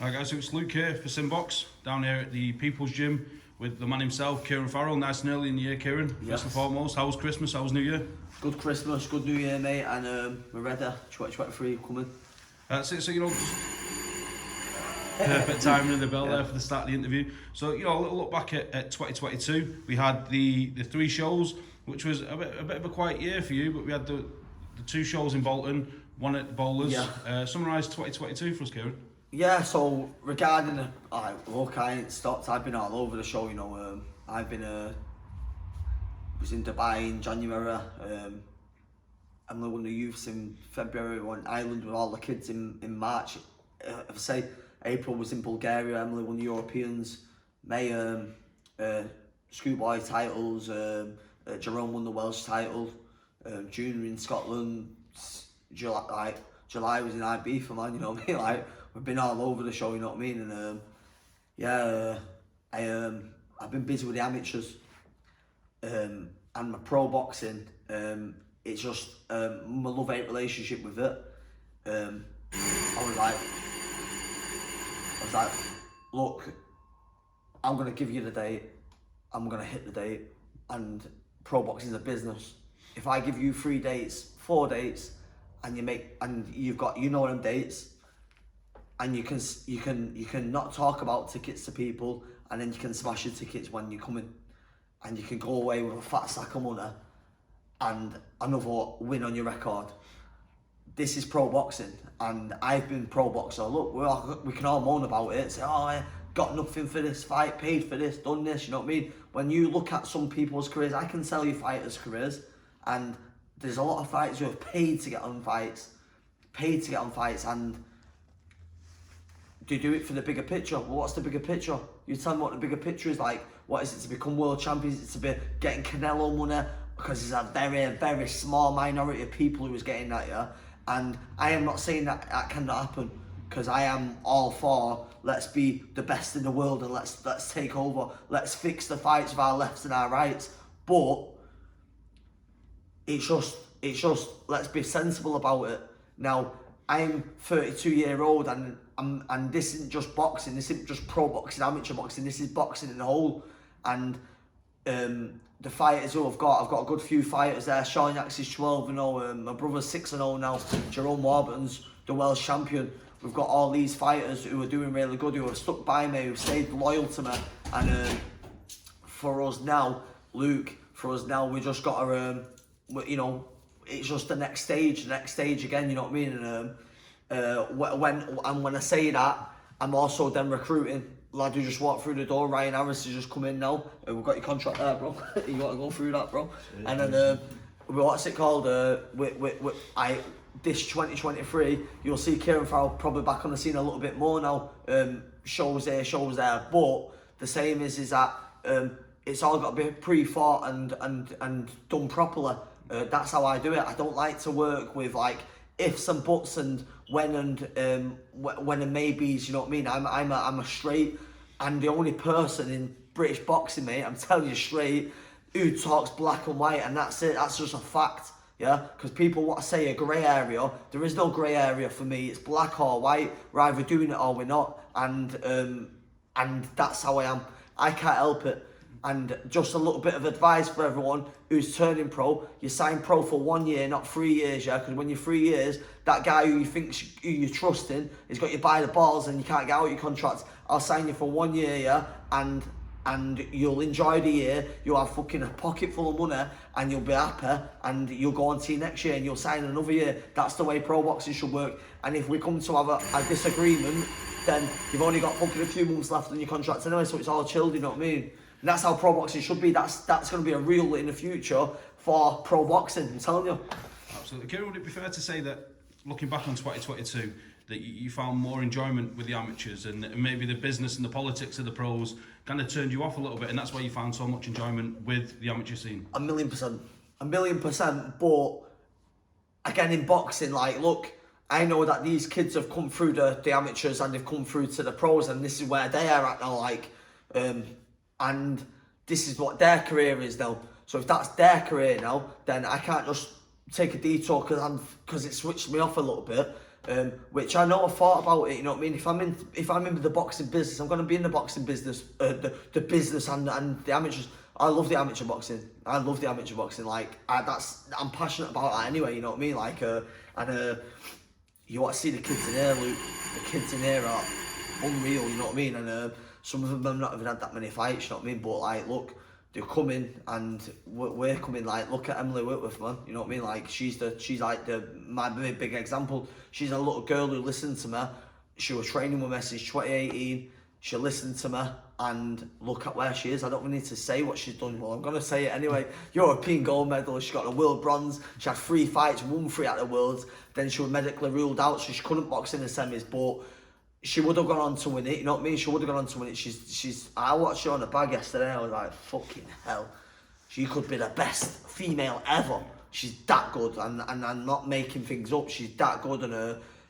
Hi guys, so it's Luke here for SimBoxx, down here at the People's Gym with the man himself, Kieran Farrell. Nice and early in the year, Kieran. Yes. First and foremost, how was Christmas, how was New Year? Good Christmas, good New Year, mate, and we're ready. 2023 coming. That's it, so perfect timing in the bell there for the start of the interview. So, a little look back at 2022. We had the 3 shows, which was a bit of a quiet year for you, but we had the 2 shows in Bolton, one at Bowlers. Yeah. Summarise 2022 for us, Kieran. Yeah, so regarding look, I ain't stopped. I've been all over the show, I've been was in Dubai in January. Emily won the youths in February. Went Ireland with all the kids in March. If I say April was in Bulgaria. Emily won the Europeans. May schoolboy titles. Jerome won the Welsh title. June in Scotland. July was in IB for man. You know what I mean? Like, we've been all over the show, you know what I mean? And I've been busy with the amateurs and my pro boxing. It's just my love-hate relationship with it. I was like, look, I'm gonna give you the date. I'm gonna hit the date, and pro boxing is a business. If I give you 3 dates, 4 dates, and you've got them dates, and you can not talk about tickets to people, and then you can smash your tickets when you come in, and you can go away with a fat sack of money and another win on your record. This is pro boxing, and I've been pro boxer. Look, we can all moan about it, say, oh, I got nothing for this fight, paid for this, done this, you know what I mean? When you look at some people's careers, I can sell you fighters' careers, and there's a lot of fighters who have paid to get on fights, and do you do it for the bigger picture? Well, what's the bigger picture? You tell me what the bigger picture is like. What is it to become world champions? Is it to be getting Canelo money? Because there's a very, very small minority of people who is getting that, yeah? And I am not saying that cannot happen, because I am all for let's be the best in the world and let's take over. Let's fix the fights of our lefts and our rights. But it's just let's be sensible about it. Now, I'm 32-year-old and this isn't just boxing, this isn't just pro boxing, amateur boxing, this is boxing in the whole. And the fighters who I've got a good few fighters there. Sean Yax is 12-0, my brother's 6-0 now, Jerome Warburton's the Welsh champion. We've got all these fighters who are doing really good, who have stuck by me, who've stayed loyal to me. And for us now, Luke, we just got to, it's just the next stage again, you know what I mean? And when I say that, I'm also then recruiting. Lad who just walked through the door, Ryan Harris has just come in now. We've got your contract there, bro. You got to go through that, bro. And then, what's it called? This 2023, you'll see Kieran Farrell probably back on the scene a little bit more now. Shows here, shows there. But the same is that it's all got to be pre-thought and done properly. That's how I do it. I don't like to work with like ifs and buts and when and maybes, you know what I mean? I'm a straight, and the only person in British boxing, mate, I'm telling you straight, who talks black and white, and that's it. That's just a fact, yeah? Because people want to say a grey area. There is no grey area for me. It's black or white. We're either doing it or we're not, and that's how I am. I can't help it. And just a little bit of advice for everyone who's turning pro: you sign pro for 1 year, not 3 years, yeah? Because when you're 3 years, that guy who you trust in has got you by the balls and you can't get out your contract. I'll sign you for 1 year, yeah? And you'll enjoy the year, you'll have fucking a pocket full of money, and you'll be happy, and you'll go on to your next year and you'll sign another year. That's the way pro boxing should work. And if we come to have a disagreement, then you've only got fucking a few months left on your contract anyway, so it's all chilled, you know what I mean? And that's how pro boxing should be. That's going to be a rule in the future for pro boxing, I'm telling you. Absolutely. Kieran, would it be fair to say that, looking back on 2022, that you found more enjoyment with the amateurs, and maybe the business and the politics of the pros kind of turned you off a little bit, and that's why you found so much enjoyment with the amateur scene? 1,000,000%. But again, in boxing, like, look, I know that these kids have come through the amateurs and they've come through to the pros, and this is where they are at now, like, and this is what their career is now. So if that's their career now, then I can't just take a detour because it switched me off a little bit. Which I know I thought about it, you know what I mean? If I'm in the boxing business, I'm gonna be in the boxing business, the business and the amateurs. I love the amateur boxing. Like I'm passionate about that anyway, you know what I mean? Like you want to see the kids in here, Luke. The kids in here are unreal, you know what I mean? And some of them have not even had that many fights, you know what I mean? But like, look, they're coming and we're coming. Like, look at Emily Whitworth, man. You know what I mean? Like, she's like my big example. She's a little girl who listened to me. She was training with me since 2018. She listened to me, and look at where she is. I don't need to say what she's done. Well, I'm gonna say it anyway. European gold medalist. She got a world bronze. She had 3 fights, won 3 at the worlds. Then she was medically ruled out, so she couldn't box in the semis. But she would have gone on to win it, you know what I mean? She would have gone on to win it. I watched her on the bag yesterday, I was like, fucking hell. She could be the best female ever. She's that good, and I'm not making things up. She's that good,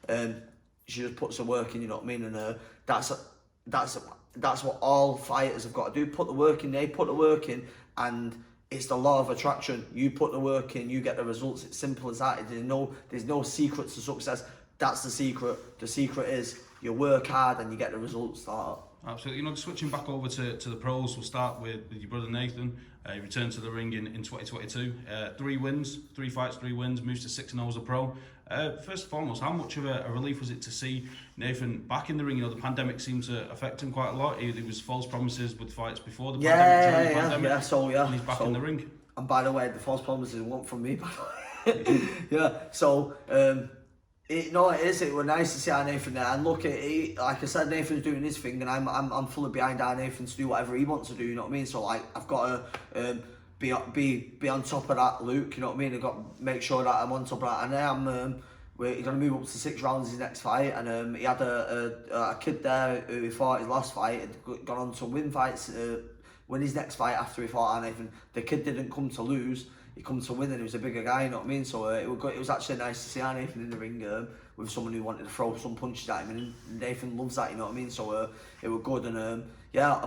and she just puts her work in, you know what I mean? And that's what all fighters have got to do. Put the work in, they put the work in, and it's the law of attraction. You put the work in, you get the results. It's simple as that. There's no secret to success. That's the secret. The secret is you work hard and you get the results. Absolutely. You know, switching back over to the pros, we'll start with your brother Nathan. He returned to the ring in 2022. 3 wins, 3 fights, 3 wins, moves to 6-0 as a pro. First and foremost, how much of a relief was it to see Nathan back in the ring? You know, the pandemic seemed to affect him quite a lot. There was false promises with fights before the pandemic, during the pandemic. And he's back in the ring. And by the way, the false promises weren't from me, by the way. Yeah, so... It is. It was nice to see our Nathan there, and look, like I said, Nathan's doing his thing, and I'm fully behind our Nathan to do whatever he wants to do. You know what I mean? So like, I've got to be on top of that, Luke. You know what I mean? I've got to make sure that I'm on top of that, and then he's gonna move up to 6 rounds his next fight, and he had a kid there who he fought his last fight, had gone on to win his next fight after he fought our Nathan. The kid didn't come to lose. He come to win, and he was a bigger guy, you know what I mean? So it was actually nice to see our Nathan in the ring with someone who wanted to throw some punches at him, and Nathan loves that, you know what I mean? So it was good, and a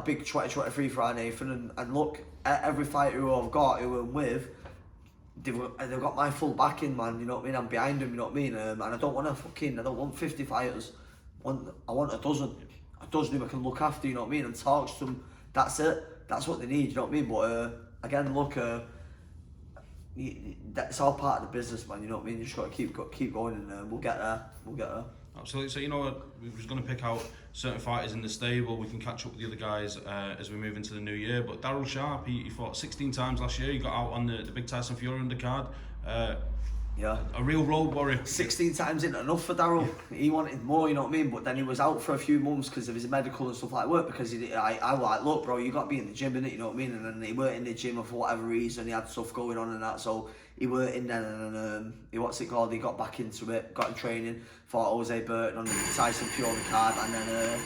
big 2023 for our Nathan, and look, every fighter who I've got, who I'm with, they've got my full backing, man, you know what I mean? I'm behind them, you know what I mean? And I don't want 50 fighters, I want a dozen who I can look after, you know what I mean? And talk to them, that's it, that's what they need, you know what I mean? But again, look, that's all part of the business, man, you know what I mean? You just got to keep going, and we'll get there. Absolutely. So, you know what, we was going to pick out certain fighters in the stable. We can catch up with the other guys as we move into the new year. But Daryl Sharp, he fought 16 times last year. He got out on the big Tyson Fury undercard. Yeah. A real road warrior. 16 times isn't enough for Daryl. He wanted more, you know what I mean? But then he was out for a few months because of his medical and stuff like work. Because I was like, look, bro, you got to be in the gym, innit? You know what I mean? And then he weren't in the gym for whatever reason. He had stuff going on and that, so he weren't in there. And he got back into it, got in training, fought Jose Burton on the Tyson Fury card, and then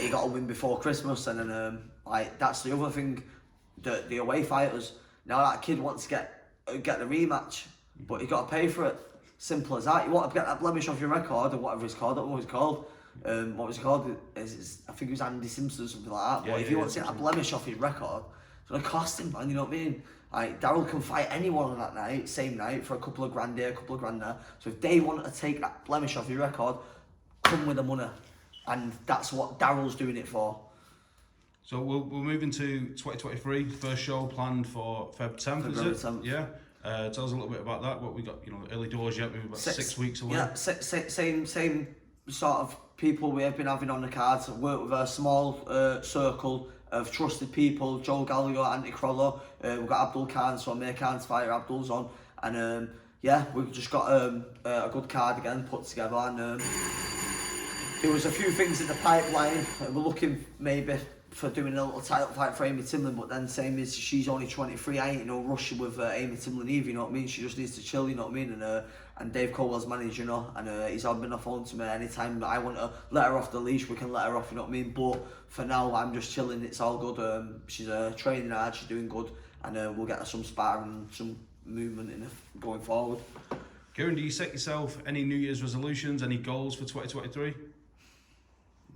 he got a win before Christmas. And then like that's the other thing, the away fighters. Now that kid wants to get the rematch, but you got to pay for it. Simple as that. You want to get that blemish off your record, or whatever it's called. I don't know what it's called. What was it called? I think it was Andy Simpson or something like that. But if you want to get a blemish off his record, it's going to cost him, man. You know what I mean? Like, Daryl can fight anyone on that night, same night, for a couple of grand here, a couple of grand there. So if they want to take that blemish off your record, come with the money. And that's what Daryl's doing it for. So we'll move into 2023. First show planned for Feb 10th, is it? 10th. Yeah. Tell us a little bit about that. What we got, you know, early doors yet, maybe about 6 weeks away. Yeah, same sort of people we have been having on the cards. Work with a small circle of trusted people. Joe Gallagher, Andy Crollo. We've got Abdul Khan, so Amir Khan's fighter, Abdul's on. And we've just got a good card again put together. And there was a few things in the pipeline. We're looking maybe for doing a little title fight for Amy Timlin, but then same as she's only 23, I ain't no rushing with Amy Timlin Eve, you know what I mean? She just needs to chill, you know what I mean? And Dave Colwell's manager, you know, and he's on the phone to me anytime I want to let her off the leash, we can let her off, you know what I mean? But for now, I'm just chilling, it's all good. She's training hard, she's doing good, and we'll get her some sparring, some movement in going forward. Kieran, do you set yourself any New Year's resolutions, any goals for 2023?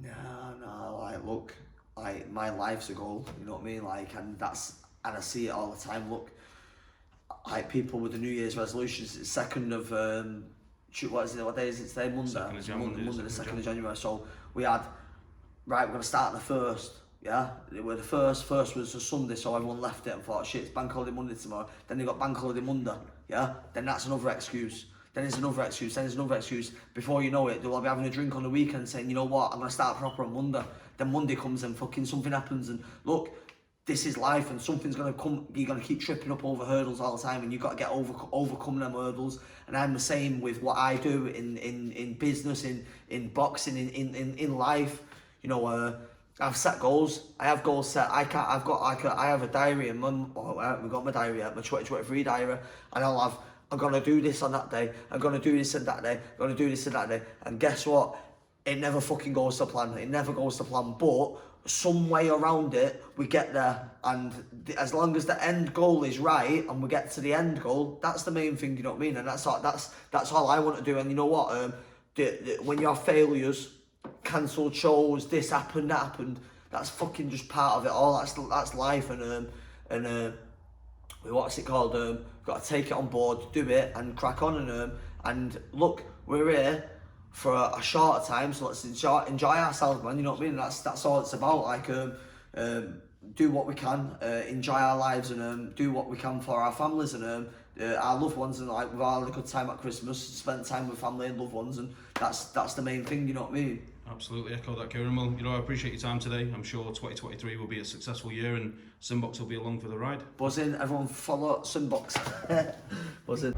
No, like, look, like, my life's a goal, you know what I mean? Like, and I see it all the time. Look, like people with the New Year's resolutions. It's 2nd of what day is it today? Monday. 2nd of January, Monday, the 2nd of January. So we had, right, we're gonna start on the 1st. Yeah, we're the first was a Sunday, so everyone left it and thought, shit, it's Bank Holiday Monday tomorrow. Then they got Bank Holiday Monday, yeah? Then that's another excuse. Then there's another excuse, then there's another excuse. Before you know it, they'll be having a drink on the weekend saying, you know what, I'm going to start proper on Monday. Then Monday comes and fucking something happens, and look, this is life, and something's going to come. You're going to keep tripping up over hurdles all the time, and you've got to get overcome them hurdles. And I'm the same with what I do in business, in boxing, in life. You know, I've set goals. I have goals set. I have a diary, and we've got my diary, my 2023 diary, and I'm gonna do this on that day. I'm gonna do this on that day. I'm gonna do this on that day. And guess what? It never fucking goes to plan. It never goes to plan. But some way around it, we get there. And as long as the end goal is right, and we get to the end goal, that's the main thing. You know what I mean? And that's all I want to do. And you know what? When you have failures, cancelled shows, this happened, that happened. That's fucking just part of it all. That's life, and what's it called? Got to take it on board, do it, and crack on. And look, we're here for a shorter time, so let's enjoy ourselves, man. You know what I mean? That's all it's about. Like, do what we can, enjoy our lives, and do what we can for our families and our loved ones, and like we've all had a good time at Christmas, spent time with family and loved ones, and that's the main thing. You know what I mean? Absolutely, echo that, Kieran. Well, you know, I appreciate your time today. I'm sure 2023 will be a successful year, and SimBoxx will be along for the ride. Buzzing, everyone follow SimBoxx. Buzzing.